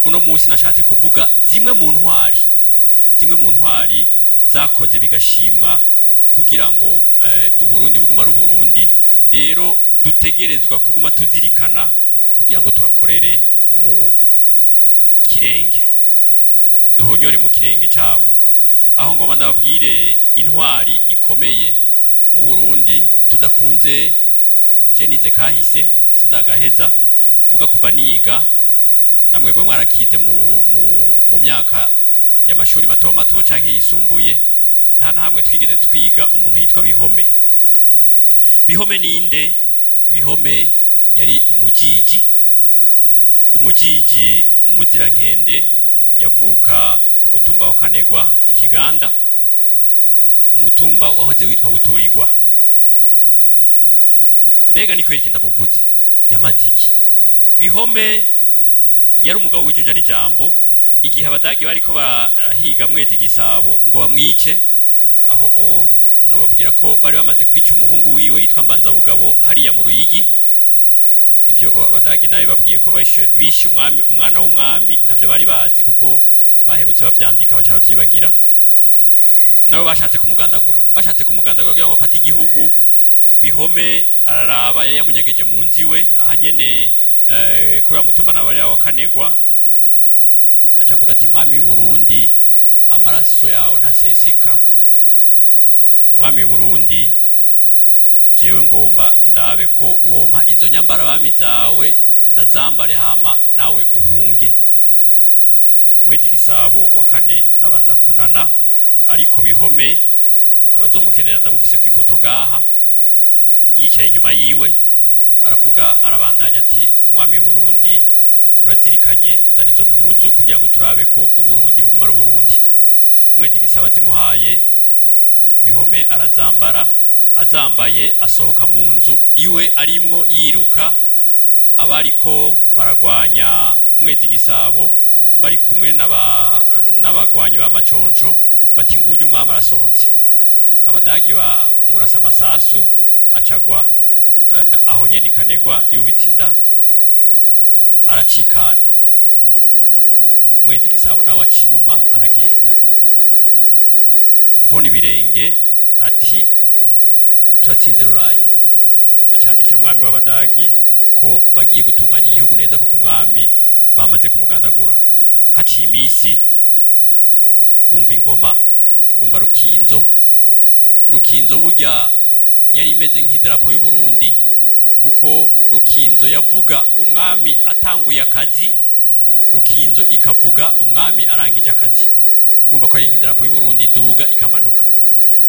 uno munsi nashatse kuvuga zimwe mu ntwari zakoze bigashimwa kugira ngo uburundi buguma ari uburundi. Rero dutegerezwa kuguma tuzirikana kugira ngo tubakorere mu kirenge, duhonyore mu kirenge cyabo. Aho ngoma ndababwire intwari ikomeye mu Burundi tudakunze. Jenize kahise sindagaheza muga kuva niga namwe bwe mwarakize mu myaka y'amashuri mato mato canke yisumbuye, nta na hamwe twigeze twiga umuntu yitwa Bihome. Bihome ninde? Bihome yari umujiji muzirankende yavuka ku mutumba wa Kanegwa ni Kiganda, umutumba wahoze witwa Buturirwa. Mbega niko iki ndamuvuze yamaziki. Bihome yari umugabo w'ijunja n'ijambo. Igihe abadagi bariko barahiga Mwezi Gisabo ngo bamwice, aho no babwira ko bari bamaze kwica umuhungu wiwe yitwa Mbanza Bugabo hariya mu Ruyigi. Ivyo abadagi nawe babwiye ko bishe umwana w'umwami ntavyo bari bazi kuko baherutse bavyandika baca bavyibagira. Nabo bashatse kumugandagura kugira ngo bafate igihugu. Bihome araraba yari yamunyageje mu nziwe ahanyene kuri mutumba nabari wa Kanegwa, acavuga ati mwami w'Uburundi amaraso yawe ntaseseka. Mwami w'Uburundi jewe ngomba ndabe ko uwompa izo nyambara bami zawe ndazambare hama nawe uhunge. Mwezi Gisabo wa kane abanza kunana, ariko Bihome abazomukenera ndamufise ku ifoto ngaha yicaye inyuma yiwe aravuga arabandanya ati mwami w'Uburundi urazirikanye zana izo mpuzu kugira ngo turabe ko Uburundi buguma ari Uburundi. Mwezi Gisabo azimuhaye, Bihome arazambara, azambaye asohoka mu nzu iwe arimwo yiruka. Abariko baragwanya Mwezi Gisabo bari kumwe n'abagwanyi ba Maconco bati nguje umwami arasohotse. Abadagi ba murasa amasasu acagwa aho nyene Kanegwa yubitse inda aracikana. Mwezi Gisabo nawe acinyuma aragenda. Voni birenge ati turatsinze ruraye. Acandikira umwami w'abadagi ko bagiye gutunganya igihugu neza kuko umwami bamaze kumugandagura. Haciye imisi bumva ingoma, bumva Rukinzo burya yari imeze nk'idarapo y'u Burundi, kuko Rukinzo yavuga umwami atanguye akazi, Rukinzo ikavuga umwami arangije akazi. Bumva ko ari nk'idarapo y'u Burundi duga ikamanuka.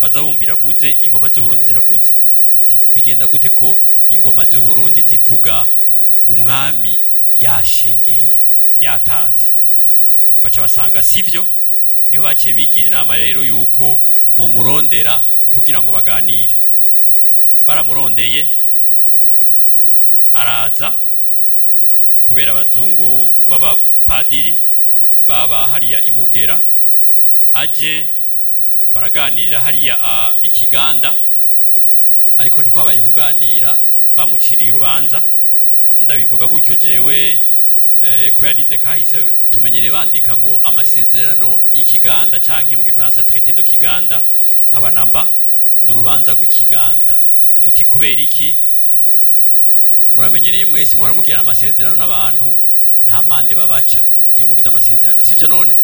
Baza bumva iravuze, ingoma z'u Burundi ziravuze. Bigenda gute ko ingoma z'u Burundi zivuga umwami yashengeye yatanze? Baca basanga sivyo, niho baciye bigira inama rero yuko bo murondera kugira ngo baganire. Baramurondeye araza, kubera abazungu baba padiri baba hariya Imugera, aje baraganirira hariya Ikiganda, ariko ntikwabaye kuganira, bamuciriye urubanza. Ndabivuga gutyo jewe kubera nize kahise tumenyere bandika ngo amasezerano y'Ikiganda canke mu Gifaransa traité de Kiganda haba namba n'urubanza rw'Ikiganda. Muti kubera iki? Muramenyereye mwese muramugirana amasezerano n'abantu nta mande babaca iyo mugize amasezerano, sivyo none?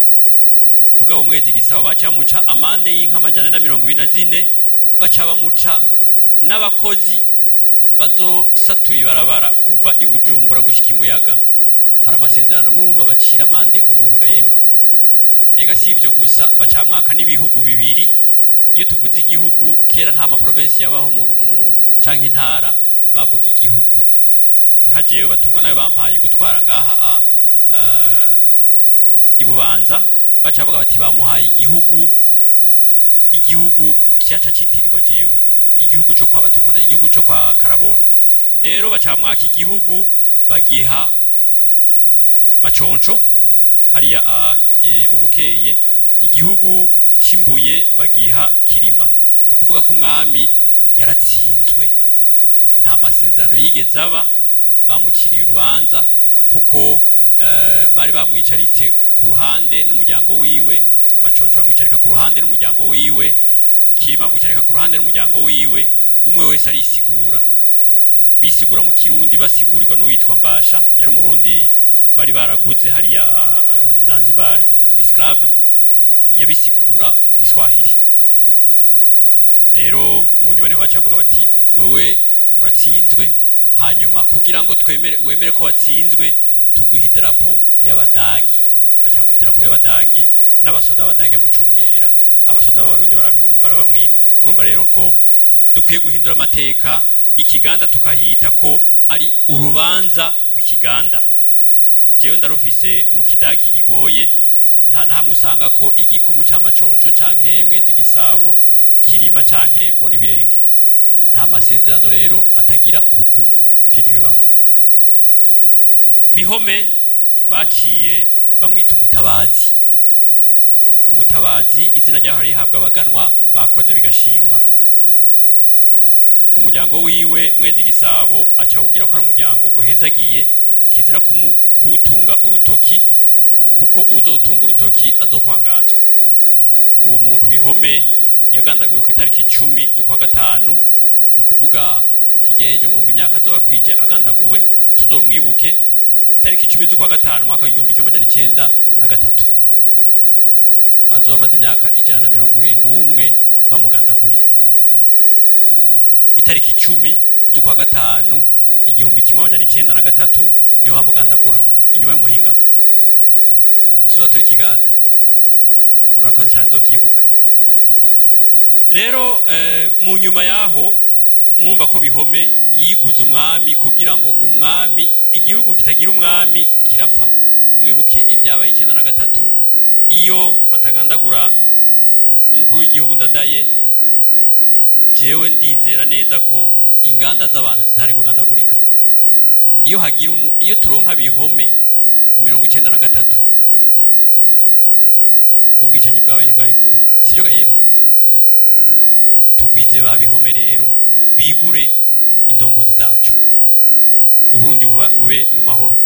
Mugabo Mwezi Gisabo baca bamuca amande y'inka 124, baca bamuca n'abakozi bazosatura ibarabara kuva i Bujumbura gushika Imuyaga. Hari amasezerano murumva bacira amande umuntu gayemwe. Ega sivyo gusa, baca mwaka n'ibihugu bibiri. Iyo tuvuze igihugu kera nta ma province yabaho mu canke intara, bavuga igihugu. Nka jewe batungwa nayo bampaye gutwara ngaha Ibubanza, baca bavuga bati bamuhaye igihugu cyaca citirirwa jewe, igihugu cyo kwa Batungwa, igihugu cyo kwa Karabona. Rero baca mwaka igihugu bagiha Maconco hariya mu Bukeye, igihugu Cimbuye bagiha Kirima. Nukuvuga ko umwami yaratsinzwe, nta masezerano yigeze aba, bamuciriye urubanza kuko bari bamwicaritse ku ruhande n'umuryango wiwe, Maconco bamwicarika ku ruhande n'umuryango wiwe, Kirima bamwicarika ku ruhande n'umuryango wiwe, umwe wese arisigura, bisigura mu Kirundi basigurirwa n'uwitwa Mbasha, yari umurundi bari baraguze hariya Zanzibar, esclave, yabisigura mu Giswahili. Rero mu nyuma niho baca bavuga bati wewe uratsinzwe, hanyuma kugira ngo wemere ko watsinzwe tuguha idarapo y'Abadagi, baca mu idarapo y'Abadagi n'abasoda b'Abadagi mucungera, abasoda b'Abarundi barabamwima. Murumva rero ko dukwiye guhindura amateka, ikiganda tukahita ko ari urubanza rw'ikiganda. Jewe ndarufise mu Kidagi kigoye, nta nahamwe usanga ko igikumu cya Maconco canke Mwezi Gisabo, Kirima canke Voni Birenge. Nta masezerano rero atagira urukumu, ivyo ntibibaho. Bihome baciye bamwita umutabazi. Umutabazi izina ryaho rihabwa abaganwa bakoze bigashimwa. Umuryango wiwe Mwezi Gisabo acawugira ko ari umuryango uhezagiye, kizira kutunga urutoki, kuko uzo utunga urutoki azokwangazwa. Uwo muntu Bihome yagandaguwe ku itariki 10 z'ukwa gatanu, ni kuvuga hirya yeje mu imyaka azoba kwije agandaguwe, tuzomwibuke itariki 10 z'ukwa gatanu mwaka w'1903. Azoba amaze imyaka 121 bamugandaguye. Itariki 10 z'ukwa gatanu 1903 niho bamugandagura inyuma y'umuhingamo. Tuzoba turi Kiganda, murakoze cyane nzovyibuka. Rero mu nyuma yaho mwumva ko Bihome yiguze umwami kugira ngo umwami, igihugu kitagira umwami kirapfa. Mwibuke ibyabaye 1903 iyo batagandagura umukuru w'igihugu Ndadaye. Jewe ndizera neza ko inganda z'abantu zitari kugandagurika. Iyo turonka Bihome mu 1993, ubwicanyi bwabaye ntibwari kuba, sivyo ga yemwe? Tugwize ba Bihome rero bigure indongozi zacu, Uburundi bube mu mahoro.